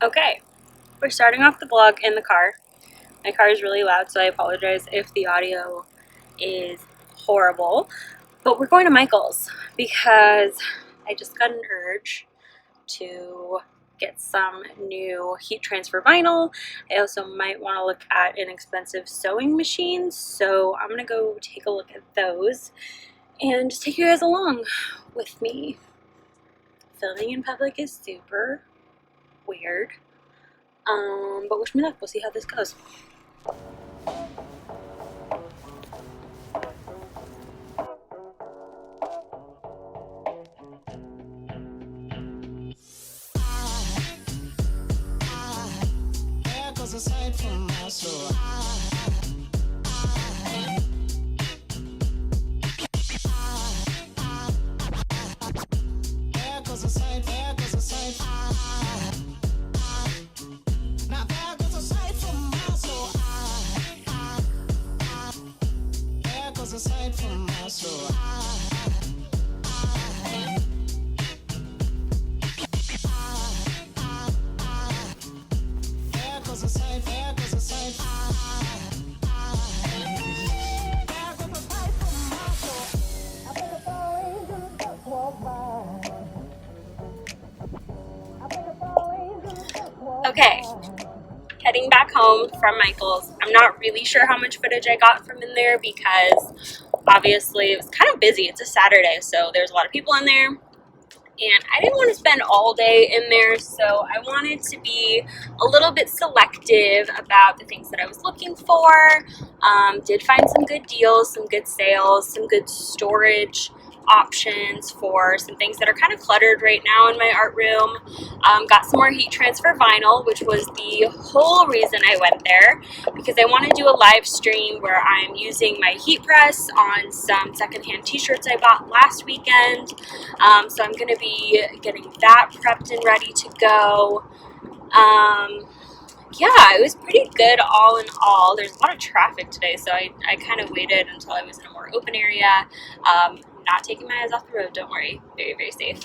Okay, we're starting off the vlog in the car. My car is really loud, so I apologize if the audio is horrible. But we're going to Michael's because I just got an urge to get some new heat transfer vinyl. I also might want to look at inexpensive sewing machines, so I'm gonna go take a look at those and just take you guys along with me. Filming in public is super weird. But wish me luck. We'll see how this goes. Okay, heading back home from Michael's. I'm not really sure how much footage I got from in there because obviously it was kind of busy. It's a Saturday, so there's a lot of people in there. And I didn't want to spend all day in there, so I wanted to be a little bit selective about the things that I was looking for. Did find some good deals, some good sales, some good storage options for some things that are kind of cluttered right now in my art room. Got some more heat transfer vinyl, which was the whole reason I went there, because I want to do a live stream where I'm using my heat press on some secondhand t-shirts I bought last weekend. So I'm going to be getting that prepped and ready to go. Yeah, it was pretty good all in all. There's a lot of traffic today, so I kind of waited until I was in a more open area. Not taking my eyes off the road, don't worry. Very, very safe.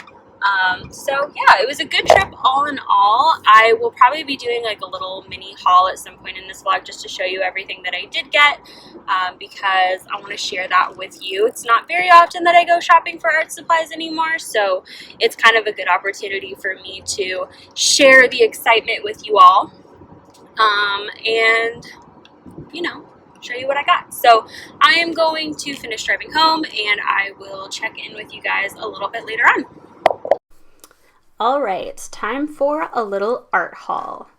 So yeah, it was a good trip all in all. I will probably be doing like a little mini haul at some point in this vlog just to show you everything that I did get, because I want to share that with you. It's not very often that I go shopping for art supplies anymore, so it's kind of a good opportunity for me to share the excitement with you all, and you know, show you what I got. So I am going to finish driving home and I will check in with you guys a little bit later on. All right, time for a little art haul.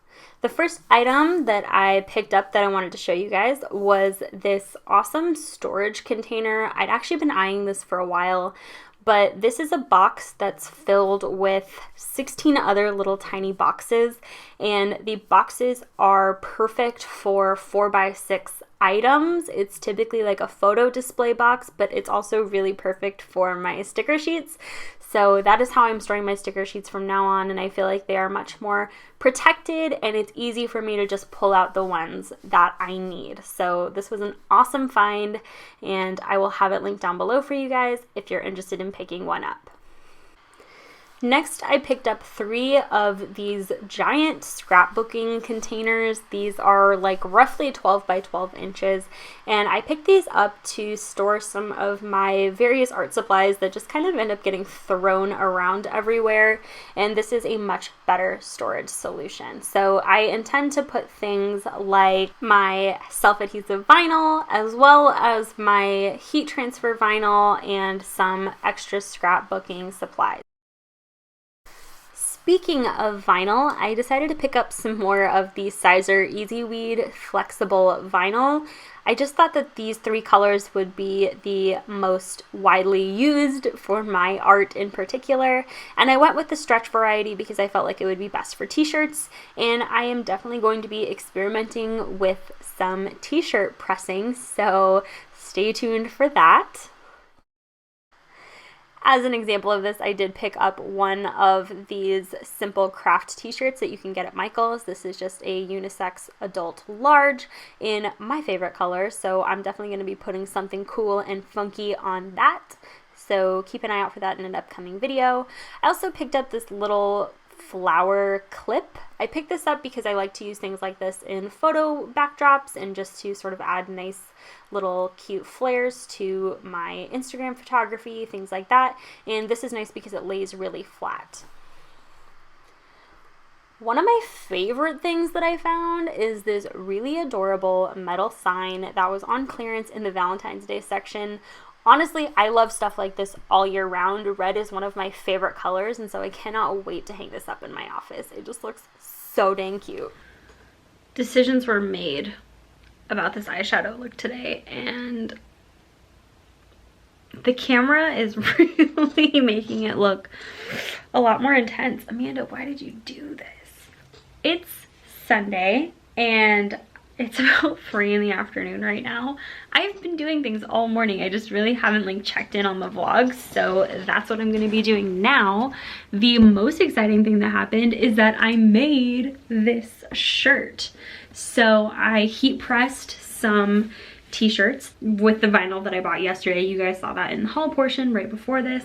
The first item that I picked up that I wanted to show you guys was this awesome storage container. I'd actually been eyeing this for a while, but this is a box that's filled with 16 other little tiny boxes, and the boxes are perfect for 4x6 items. It's typically like a photo display box, but it's also really perfect for my sticker sheets. So that is how I'm storing my sticker sheets from now on, and I feel like they are much more protected and it's easy for me to just pull out the ones that I need. So this was an awesome find, and I will have it linked down below for you guys if you're interested in picking one up. Next, I picked up 3 of these giant scrapbooking containers. These are like roughly 12 by 12 inches, and I picked these up to store some of my various art supplies that just kind of end up getting thrown around everywhere, and this is a much better storage solution. So I intend to put things like my self-adhesive vinyl, as well as my heat transfer vinyl and some extra scrapbooking supplies. Speaking of vinyl, I decided to pick up some more of the Sizer Easyweed flexible vinyl. I just thought that these 3 colors would be the most widely used for my art in particular, and I went with the stretch variety because I felt like it would be best for t-shirts, and I am definitely going to be experimenting with some t-shirt pressing, so stay tuned for that. As an example of this, I did pick up one of these simple craft t-shirts that you can get at Michael's. This is just a unisex adult large in my favorite color, so I'm definitely going to be putting something cool and funky on that. So keep an eye out for that in an upcoming video. I also picked up this little flower clip. I picked this up because I like to use things like this in photo backdrops and just to sort of add nice little cute flares to my Instagram photography, things like that. And this is nice because it lays really flat. One of my favorite things that I found is this really adorable metal sign that was on clearance in the Valentine's Day section. Honestly, I love stuff like this all year round. Red is one of my favorite colors, and so I cannot wait to hang this up in my office. It just looks so dang cute. Decisions were made about this eyeshadow look today, and the camera is really making it look a lot more intense. Amanda, why did you do this? It's Sunday and it's about 3 in the afternoon right now. I've been doing things all morning. I just really haven't like checked in on the vlogs, so that's what I'm gonna be doing now. The most exciting thing that happened is that I made this shirt. So I heat pressed some t-shirts with the vinyl that I bought yesterday. You guys saw that in the haul portion right before this.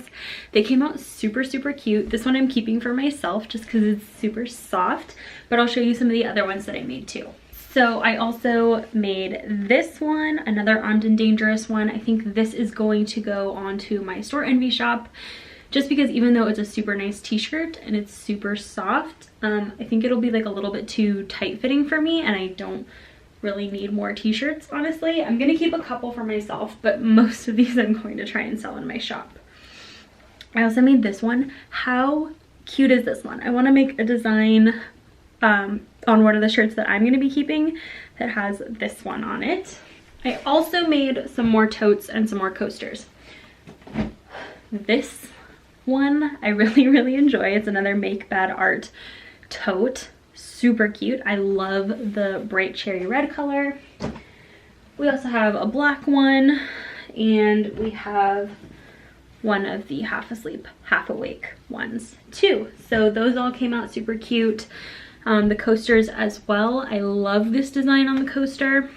They came out super cute. This one I'm keeping for myself just because it's super soft, but I'll show you some of the other ones that I made too. So I also made this one, another Armed and Dangerous one. I think this is going to go onto my Store Envy shop just because even though it's a super nice t-shirt and it's super soft, I think it'll be like a little bit too tight fitting for me, and I don't really need more t-shirts, honestly. I'm gonna keep a couple for myself, but most of these I'm going to try and sell in my shop. I also made this one. How cute is this one? I want to make a design on one of the shirts that I'm going to be keeping that has this one on it. I also made some more totes and some more coasters. This one I really enjoy. It's another Make Bad Art tote. Super cute. I love the bright cherry red color. We also have a black one, and we have one of the half asleep, half awake ones too. So those all came out super cute. The coasters as well. I love this design on the coaster.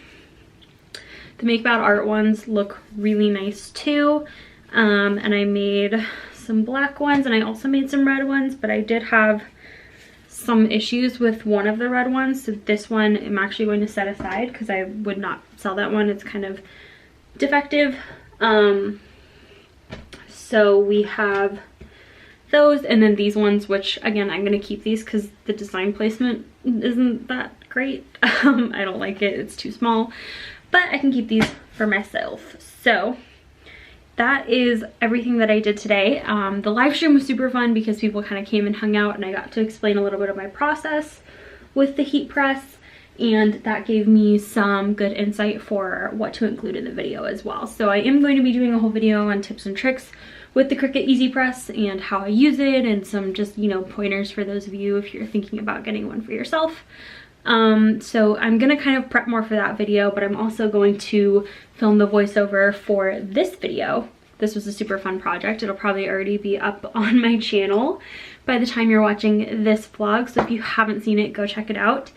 The Make Bad Art ones look really nice too. And I made some black ones, and I also made some red ones, but I did have some issues with one of the red ones, so this one I'm actually going to set aside because I would not sell that one. It's kind of defective. So we have those, and then these ones, which again I'm going to keep these because the design placement isn't that great. I don't like it, it's too small, but I can keep these for myself. So that is everything that I did today. The live stream was super fun because people kind of came and hung out, and I got to explain a little bit of my process with the heat press, and that gave me some good insight for what to include in the video as well. So I am going to be doing a whole video on tips and tricks with the Cricut Easy Press and how I use it, and some just, you know, pointers for those of you if you're thinking about getting one for yourself. So I'm gonna kind of prep more for that video, but I'm also going to film the voiceover for this video. This was a super fun project. It'll probably already be up on my channel by the time you're watching this vlog, so if you haven't seen it, go check it out.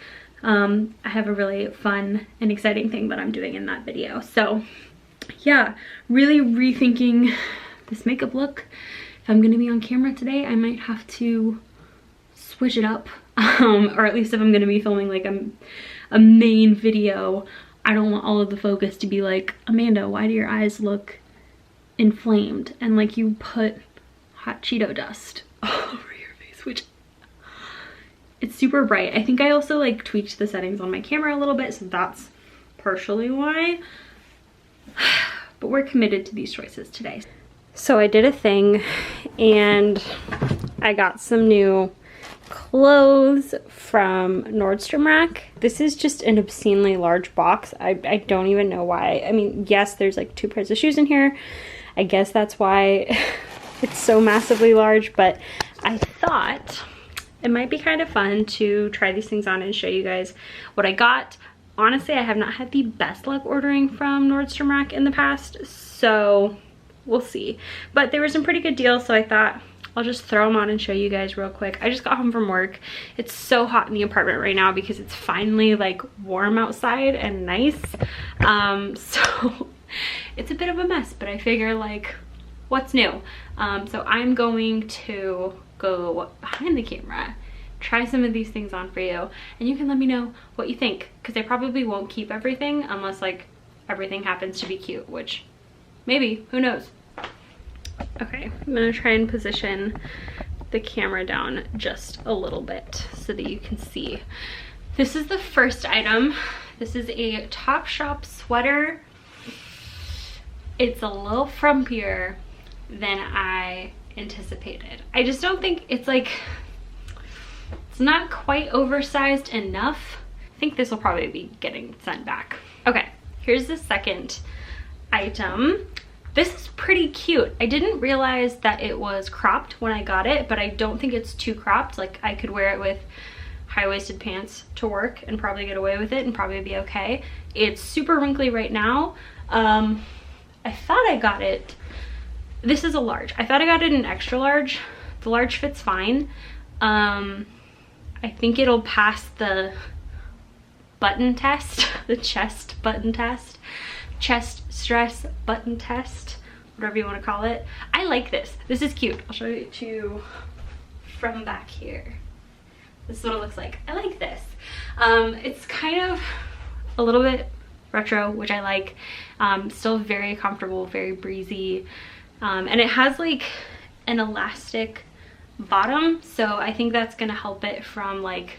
I have a really fun and exciting thing that I'm doing in that video. So yeah, really rethinking this makeup look. If I'm gonna be on camera today, I might have to switch it up. Or at least if I'm gonna be filming like a main video, I don't want all of the focus to be like, Amanda, why do your eyes look inflamed and like you put hot Cheeto dust all over your face, which it's super bright. I think I also like tweaked the settings on my camera a little bit, so that's partially why. But we're committed to these choices today. So I did a thing and I got some new clothes from Nordstrom Rack. This is just an obscenely large box. I don't even know why. I mean, yes, there's like 2 pairs of shoes in here. I guess that's why it's so massively large, but I thought it might be kind of fun to try these things on and show you guys what I got. Honestly, I have not had the best luck ordering from Nordstrom Rack in the past, so we'll see. But there were some pretty good deals, so I thought I'll just throw them on and show you guys real quick. I just got home from work. It's so hot in the apartment right now because it's finally like warm outside and nice. So it's a bit of a mess, but I figure like, what's new? So I'm going to go behind the camera try some of these things on for you, and you can let me know what you think, because I probably won't keep everything unless like everything happens to be cute, which maybe, who knows. Okay, I'm gonna try and position the camera down just a little bit so that you can see. This is the first item. This is a Topshop sweater. It's a little frumpier than I anticipated. I just don't think it's like, it's not quite oversized enough. I think this will probably be getting sent back. Okay, here's the second item. This is pretty cute. I didn't realize that it was cropped when I got it, but I don't think it's too cropped. Like, I could wear it with high-waisted pants to work and probably get away with it and probably be okay. It's super wrinkly right now. I thought I got it, this is a large. I thought I got it in extra large. The large fits fine. I think it'll pass the button test, the chest button test, chest stress button test, whatever you want to call it. I like this. This is cute. I'll show you to from back here. This is what it looks like. I like this. It's kind of a little bit retro, which I like. Still very comfortable, very breezy. And it has like an elastic bottom, so I think that's gonna help it from like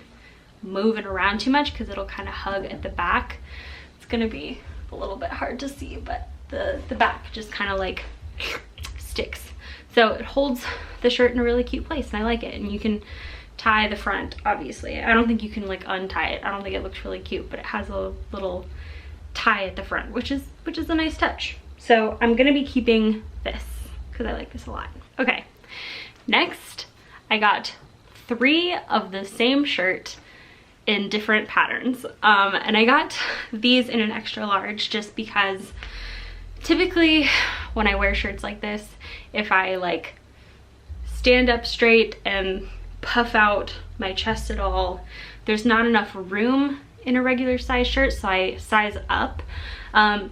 moving around too much, because it'll kind of hug at the back. It's gonna be a little bit hard to see, but the back just kind of like sticks. So it holds the shirt in a really cute place, and I like it. And you can tie the front, obviously. I don't think you can like untie it. I don't think it looks really cute, but it has a little tie at the front, which is a nice touch. So I'm gonna be keeping this because I like this a lot. Okay, next I got 3 of the same shirt in different patterns, and I got these in an extra large just because typically when I wear shirts like this, if I like stand up straight and puff out my chest at all, there's not enough room in a regular size shirt, so I size up.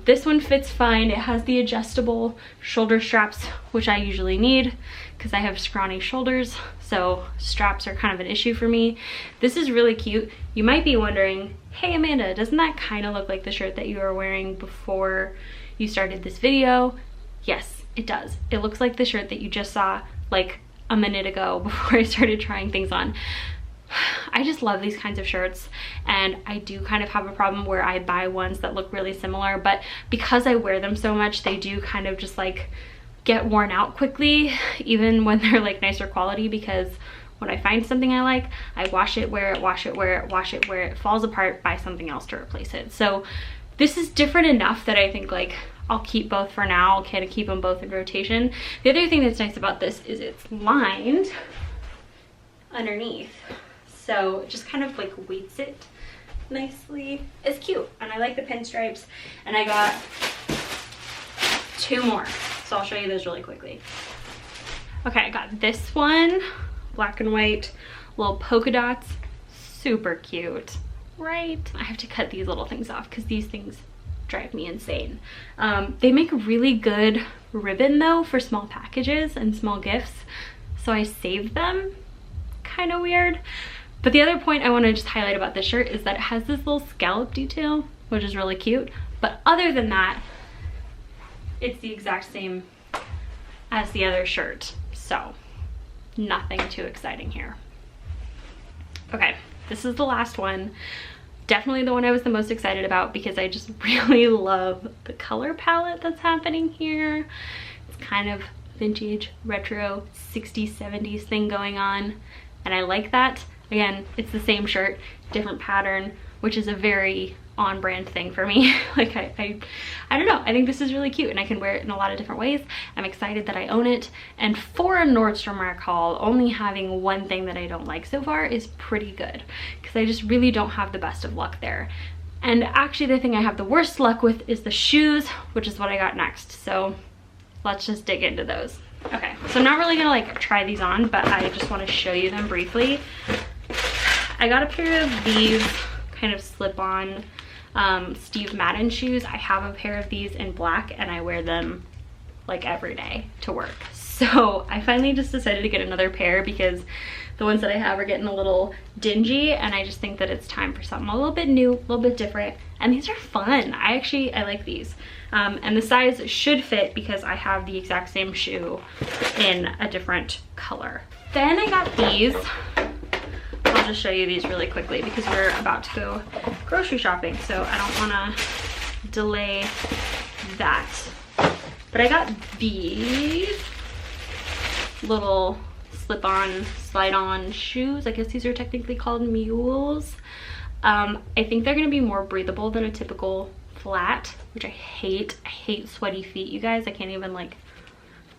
This one fits fine. It has the adjustable shoulder straps, which I usually need because I have scrawny shoulders, so straps are kind of an issue for me. This is really cute. You might be wondering, hey Amanda, doesn't that kind of look like the shirt that you were wearing before you started this video? Yes, it does. It looks like the shirt that you just saw like a minute ago before I started trying things on. I just love these kinds of shirts, and I do kind of have a problem where I buy ones that look really similar, but because I wear them so much, they do kind of just like get worn out quickly, even when they're like nicer quality, because when I find something I like, I wash it, wear it, wash it, wear it, wash it, wear it, falls apart, buy something else to replace it. So this is different enough that I think like I'll keep both for now. I'll kind of keep them both in rotation. The other thing that's nice about this is it's lined underneath, so it just kind of like weights it nicely. It's cute, and I like the pinstripes, and I got 2 more, so I'll show you those really quickly. Okay, I got this one, black and white, little polka dots, super cute, right? I have to cut these little things off because these things drive me insane. They make really good ribbon though for small packages and small gifts, so I saved them. Kind of weird. But the other point I want to just highlight about this shirt is that it has this little scallop detail, which is really cute. But other than that, it's the exact same as the other shirt. So nothing too exciting here. Okay, this is the last one. Definitely the one I was the most excited about because I just really love the color palette that's happening here. It's kind of vintage, retro, 60s, 70s thing going on, and I like that. Again, it's the same shirt, different pattern, which is a very on-brand thing for me. Like I don't know, I think this is really cute and I can wear it in a lot of different ways. I'm excited that I own it, and for a Nordstrom rack haul, only having one thing that I don't like so far is pretty good because I just really don't have the best of luck there. And actually the thing I have the worst luck with is the shoes, which is what I got next. So let's just dig into those. Okay, so I'm not really gonna like try these on, but I just want to show you them briefly. I got a pair of these kind of slip-on Steve Madden shoes. I have a pair of these in black and I wear them like every day to work. So I finally just decided to get another pair because The ones that I have are getting a little dingy, and I just think that it's time for something a little bit new, a little bit different. And these are fun. I like these. And the size should fit because I have the exact same shoe in a different color. Then I got these. I'll just show you these really quickly because we're about to go grocery shopping, so I don't want to delay that. But I got these little slip-on, slide-on shoes. I guess these are technically called mules. I think they're going to be more breathable than a typical flat, which I hate. I hate sweaty feet, you guys. I can't even like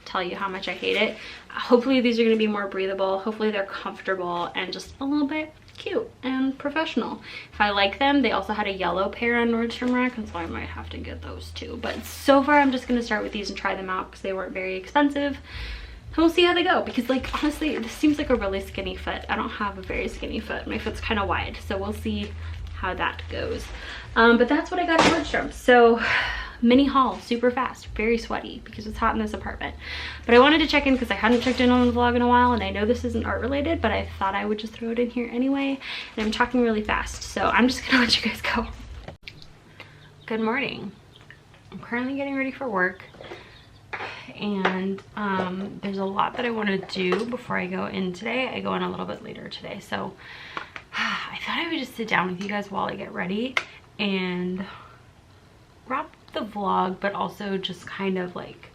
tell you how much I hate it. Hopefully these are going to be more breathable. Hopefully they're comfortable and just a little bit cute and professional. If I like them, they also had a yellow pair on Nordstrom Rack, and so I might have to get those too. But so far I'm just going to start with these and try them out because they weren't very expensive. And we'll see how they go, because like honestly this seems like a really skinny foot. I don't have a very skinny foot. My foot's kind of wide, so we'll see how that goes. But that's what I got at Nordstrom. So mini haul, super fast, very sweaty because it's hot in this apartment. But I wanted to check in because I hadn't checked in on the vlog in a while, and I know this isn't art related, but I thought I would just throw it in here anyway. And I'm talking really fast, so I'm just gonna let you guys go. Good morning. I'm currently getting ready for work, and there's a lot that I want to do before I go in today. I go in a little bit later today, so I thought I would just sit down with you guys while I get ready and wrap the vlog, but also just kind of like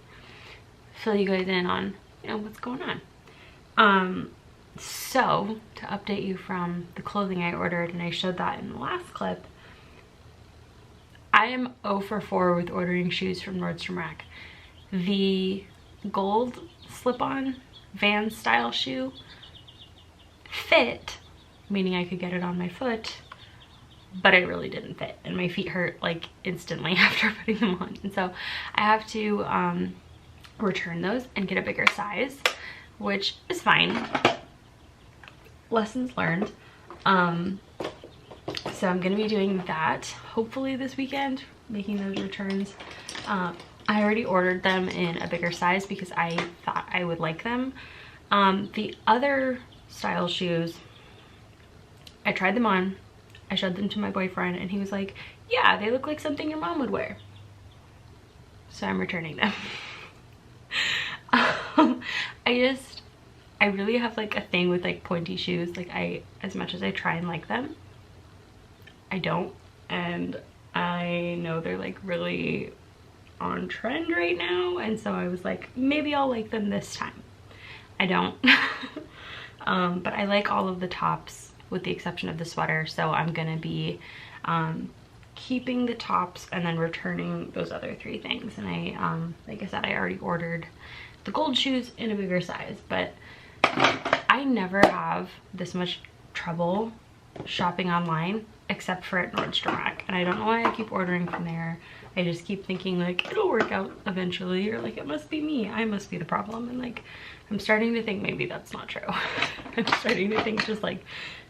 fill you guys in on, you know, what's going on. So to update you from the clothing I ordered, and I showed that in the last clip, I am 0 for 4 with ordering shoes from Nordstrom Rack. The gold slip-on Vans style shoe fit, meaning I could get it on my foot, but it really didn't fit, and my feet hurt like instantly after putting them on. And so I have to return those and get a bigger size, which is fine. Lessons learned. So I'm gonna be doing that hopefully this weekend, making those returns. I already ordered them in a bigger size because I thought I would like them. The other style shoes, I tried them on, I showed them to my boyfriend, and he was like, yeah, they look like something your mom would wear. So I'm returning them. I really have like a thing with like pointy shoes. Like as much as I try and like them, I don't. And I know they're like really on trend right now, and so I was like, maybe I'll like them this time. I don't. But I like all of the tops with the exception of the sweater, so I'm gonna be keeping the tops and then returning those other 3 things. And I like I said, I already ordered the gold shoes in a bigger size, but I never have this much trouble shopping online except for at Nordstrom Rack, and I don't know why I keep ordering from there. I just keep thinking like it'll work out eventually, or like it must be me, I must be the problem. And like I'm starting to think maybe that's not true. I'm starting to think just like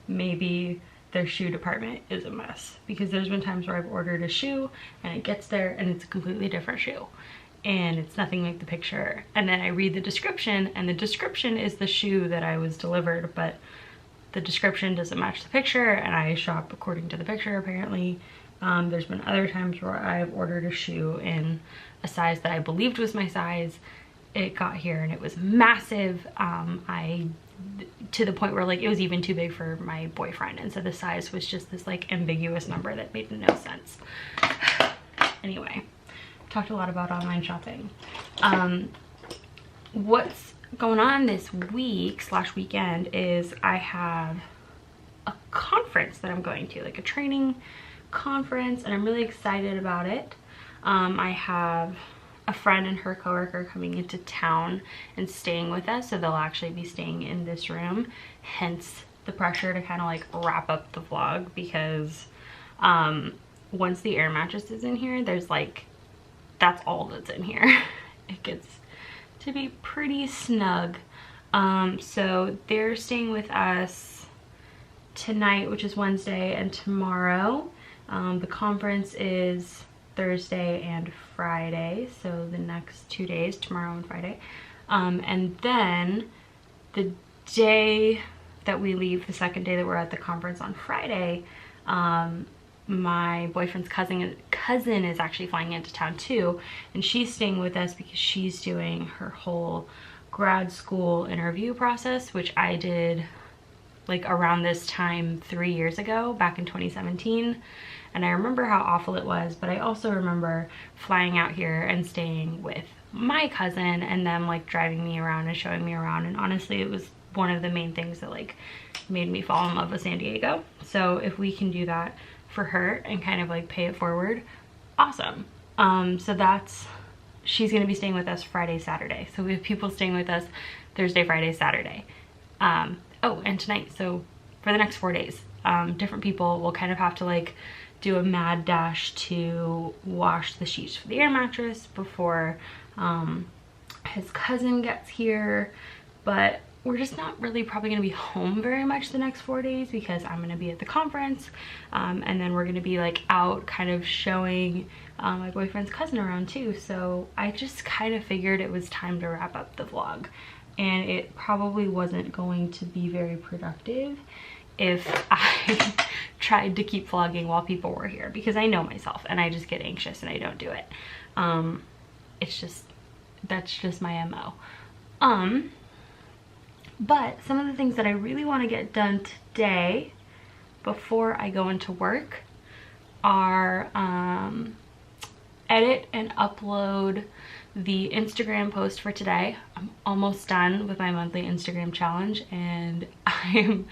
maybe their shoe department is a mess, because there's been times where I've ordered a shoe and it gets there and it's a completely different shoe and it's nothing like the picture, and then I read the description and the description is the shoe that I was delivered, but the description doesn't match the picture, and I shop according to the picture apparently. There's been other times where I've ordered a shoe in a size that I believed was my size. It got here and it was massive. To the point where like it was even too big for my boyfriend, and so the size was just this like ambiguous number that made no sense. Anyway, talked a lot about online shopping. What's going on this week / weekend is I have a conference that I'm going to, like a training conference, and I'm really excited about it. I have a friend and her coworker coming into town and staying with us, so they'll actually be staying in this room, hence the pressure to kind of like wrap up the vlog, because once the air mattress is in here, there's like, that's all that's in here. It gets to be pretty snug. So they're staying with us tonight, which is Wednesday, and tomorrow. The conference is Thursday and Friday, so the next 2 days, tomorrow and Friday. And then the day that we leave the second day that we're at the conference on Friday, my boyfriend's cousin is actually flying into town too, and she's staying with us because she's doing her whole grad school interview process, which I did like around this time 3 years ago, back in 2017. And I remember how awful it was, but I also remember flying out here and staying with my cousin and them like driving me around and showing me around. And honestly, it was one of the main things that like made me fall in love with San Diego. So if we can do that for her and kind of like pay it forward, awesome. So she's gonna be staying with us Friday, Saturday. So we have people staying with us Thursday, Friday, Saturday. Oh, and tonight. So for the next 4 days, different people will kind of have to like do a mad dash to wash the sheets for the air mattress before his cousin gets here. But we're just not really probably going to be home very much the next 4 days because I'm going to be at the conference, and then we're going to be like out kind of showing my boyfriend's cousin around too. So I just kind of figured it was time to wrap up the vlog, and it probably wasn't going to be very productive if I tried to keep vlogging while people were here, because I know myself and I just get anxious and I don't do it. That's just my MO. But some of the things that I really want to get done today before I go into work are edit and upload the Instagram post for today. I'm almost done with my monthly Instagram challenge and I'm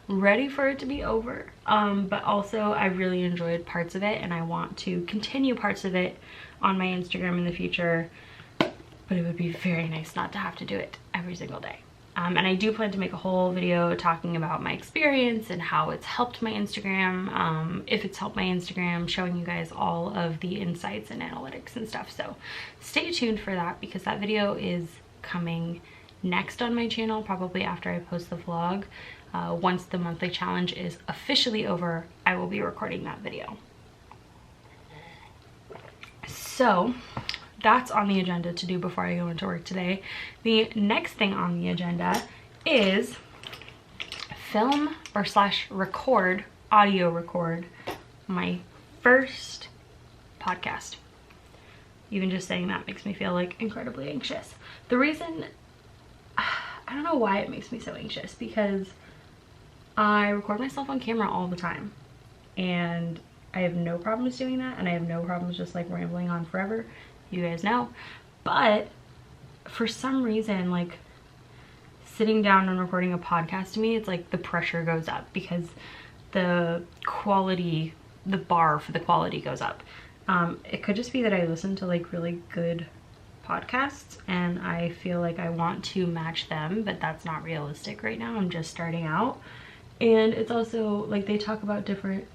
ready for it to be over. But also I really enjoyed parts of it and I want to continue parts of it on my Instagram in the future, but it would be very nice not to have to do it every single day. And I do plan to make a whole video talking about my experience and how it's helped my Instagram, if it's helped my Instagram, showing you guys all of the insights and analytics and stuff. So stay tuned for that, because that video is coming next on my channel, probably after I post the vlog. Once the monthly challenge is officially over, I will be recording that video. So that's on the agenda to do before I go into work today. The next thing on the agenda is film or / record, audio record my first podcast. Even just saying that makes me feel like incredibly anxious. The reason, I don't know why it makes me so anxious, because I record myself on camera all the time and I have no problems doing that, and I have no problems just like rambling on forever. You guys know. But for some reason, like sitting down and recording a podcast, to me it's like the pressure goes up, because the quality, the bar for the quality goes up. It could just be that I listen to like really good podcasts and I feel like I want to match them, but that's not realistic right now. I'm just starting out. And it's also like they talk about different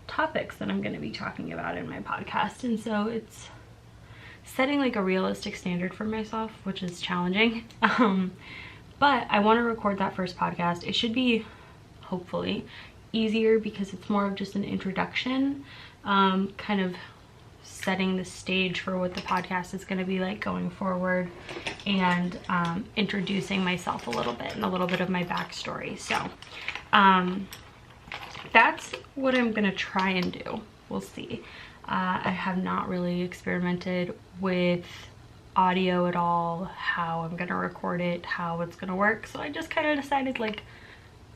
topics that I'm going to be talking about in my podcast, and so it's setting like a realistic standard for myself, which is challenging. But I want to record that first podcast. It should be hopefully easier because it's more of just an introduction, kind of setting the stage for what the podcast is going to be like going forward, and introducing myself a little bit and a little bit of my backstory. So that's what I'm going to try and do. We'll see. I have not really experimented with audio at all, how I'm gonna record it, how it's gonna work. So I just kind of decided like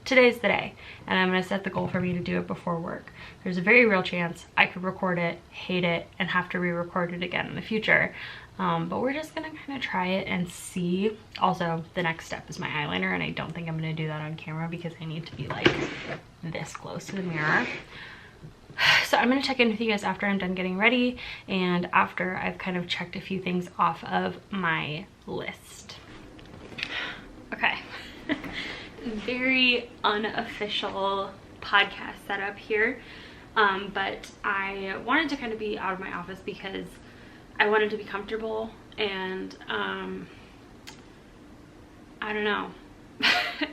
today's the day, and I'm gonna set the goal for me to do it before work. There's a very real chance I could record it, hate it, and have to re-record it again in the future. But we're just gonna kind of try it and see. Also, the next step is my eyeliner, and I don't think I'm gonna do that on camera because I need to be like this close to the mirror. So I'm going to check in with you guys after I'm done getting ready and after I've kind of checked a few things off of my list. Okay. Very unofficial podcast setup here, but I wanted to kind of be out of my office because I wanted to be comfortable, and I don't know.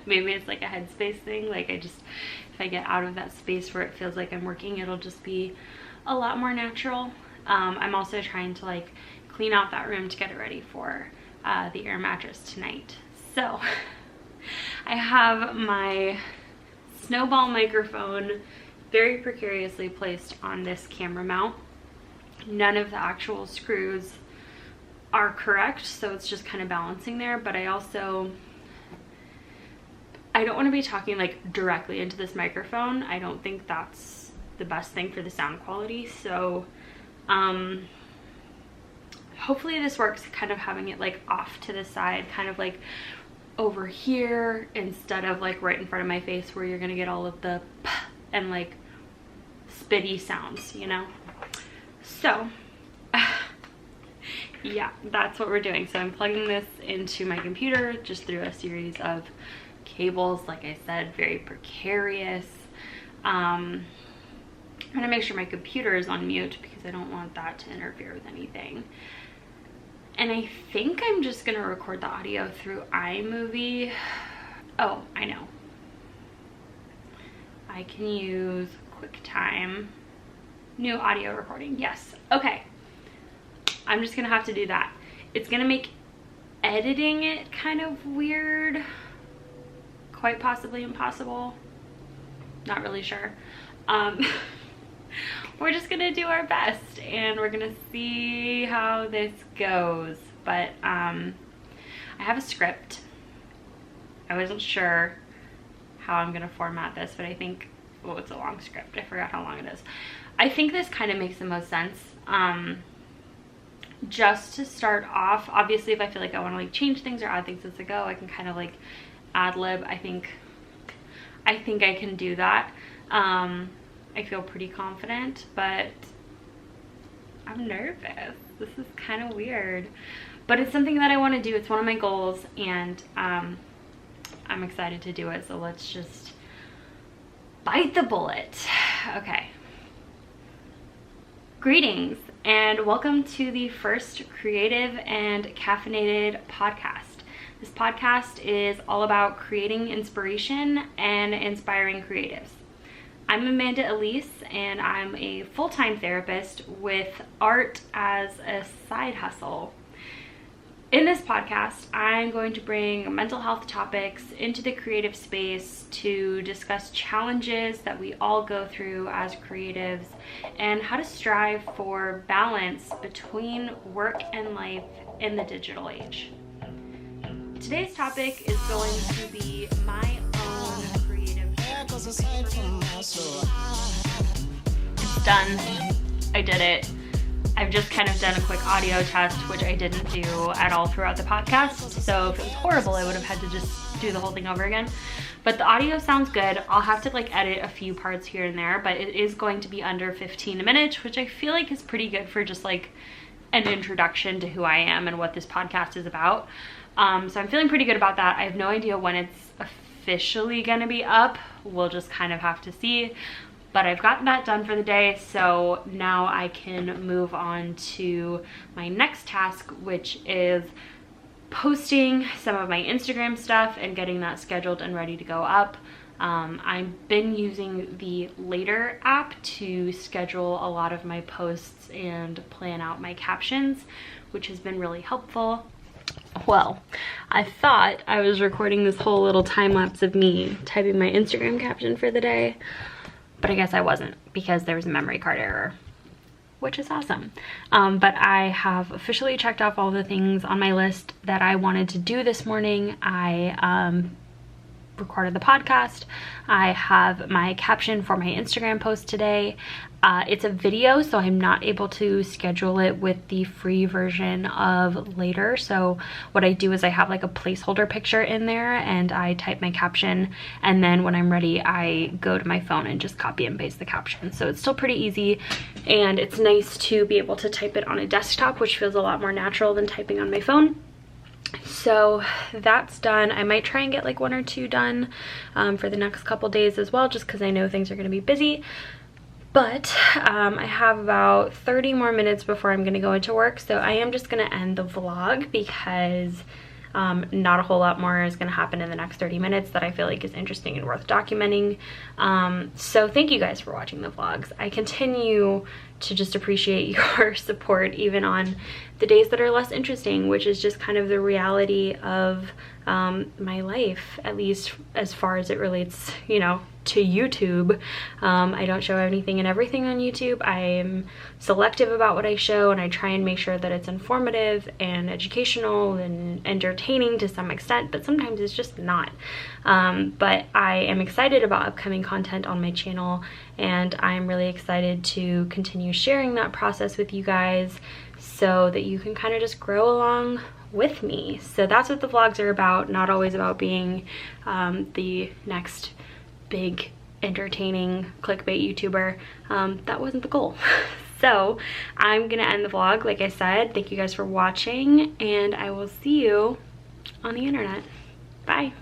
Maybe it's like a headspace thing. Like if I get out of that space where it feels like I'm working, it'll just be a lot more natural. I'm also trying to like clean out that room to get it ready for the air mattress tonight. So I have my snowball microphone very precariously placed on this camera mount. None of the actual screws are correct, so it's just kind of balancing there, but I don't want to be talking like directly into this microphone. I don't think that's the best thing for the sound quality, so hopefully this works, kind of having it like off to the side, kind of like over here instead of like right in front of my face where you're gonna get all of the p and like spitty sounds, you know? So yeah, that's what we're doing. So I'm plugging this into my computer just through a series of cables, like I said, very precarious. I'm gonna make sure my computer is on mute because I don't want that to interfere with anything. And I think I'm just gonna record the audio through iMovie. Oh, I know. I can use QuickTime. New audio recording, yes. Okay, I'm just gonna have to do that. It's gonna make editing it kind of weird, quite possibly impossible. Not really sure. We're just gonna do our best and we're gonna see how this goes. But I have a script. I wasn't sure how I'm gonna format this, but I think, well, it's a long script. I forgot how long it is. I think this kind of makes the most sense. Just to start off, obviously if I feel like I want to like change things or add things as I go, I can kind of like ad lib. I think I can do that. I feel pretty confident, but I'm nervous. This is kind of weird, but it's something that I want to do. It's one of my goals, and I'm excited to do it. So let's just bite the bullet. Okay. Greetings and welcome to the first creative and caffeinated podcast. This podcast is all about creating inspiration and inspiring creatives. I'm Amanda Elise, and I'm a full-time therapist with art as a side hustle. In this podcast, I'm going to bring mental health topics into the creative space to discuss challenges that we all go through as creatives and how to strive for balance between work and life in the digital age. Today's topic is going to be my own creative journey. It's done. I did it. I've just kind of done a quick audio test, which I didn't do at all throughout the podcast. So if it was horrible, I would have had to just do the whole thing over again. But the audio sounds good. I'll have to like edit a few parts here and there, but it is going to be under 15 minutes, which I feel like is pretty good for just like an introduction to who I am and what this podcast is about. So I'm feeling pretty good about that. I have no idea when it's officially gonna be up. We'll just kind of have to see. But I've gotten that done for the day, so now I can move on to my next task, which is posting some of my Instagram stuff and getting that scheduled and ready to go up. I've been using the Later app to schedule a lot of my posts and plan out my captions, which has been really helpful. Well, I thought I was recording this whole little time lapse of me typing my Instagram caption for the day, but I guess I wasn't because there was a memory card error, which is awesome. But I have officially checked off all the things on my list that I wanted to do this morning. I recorded the podcast. I have my caption for my Instagram post today. It's a video, so I'm not able to schedule it with the free version of Later. So what I do is I have like a placeholder picture in there and I type my caption, and then when I'm ready I go to my phone and just copy and paste the caption. So it's still pretty easy, and it's nice to be able to type it on a desktop, which feels a lot more natural than typing on my phone. So that's done. I might try and get like 1 or 2 done for the next couple days as well, just because I know things are going to be busy. But I have about 30 more minutes before I'm going to go into work, so I am just going to end the vlog because Not a whole lot more is going to happen in the next 30 minutes that I feel like is interesting and worth documenting. So thank you guys for watching the vlogs. I continue to just appreciate your support even on the days that are less interesting, which is just kind of the reality of my life, at least as far as it relates, you know, to YouTube. I don't show anything and everything on YouTube. I'm selective about what I show, and I try and make sure that it's informative and educational and entertaining to some extent, but sometimes it's just not. But I am excited about upcoming content on my channel, and I'm really excited to continue sharing that process with you guys so that you can kind of just grow along with me. So that's what the vlogs are about, not always about being the next big entertaining clickbait YouTuber. That wasn't the goal. So I'm gonna end the vlog. Like I said, thank you guys for watching, and I will see you on the internet. Bye.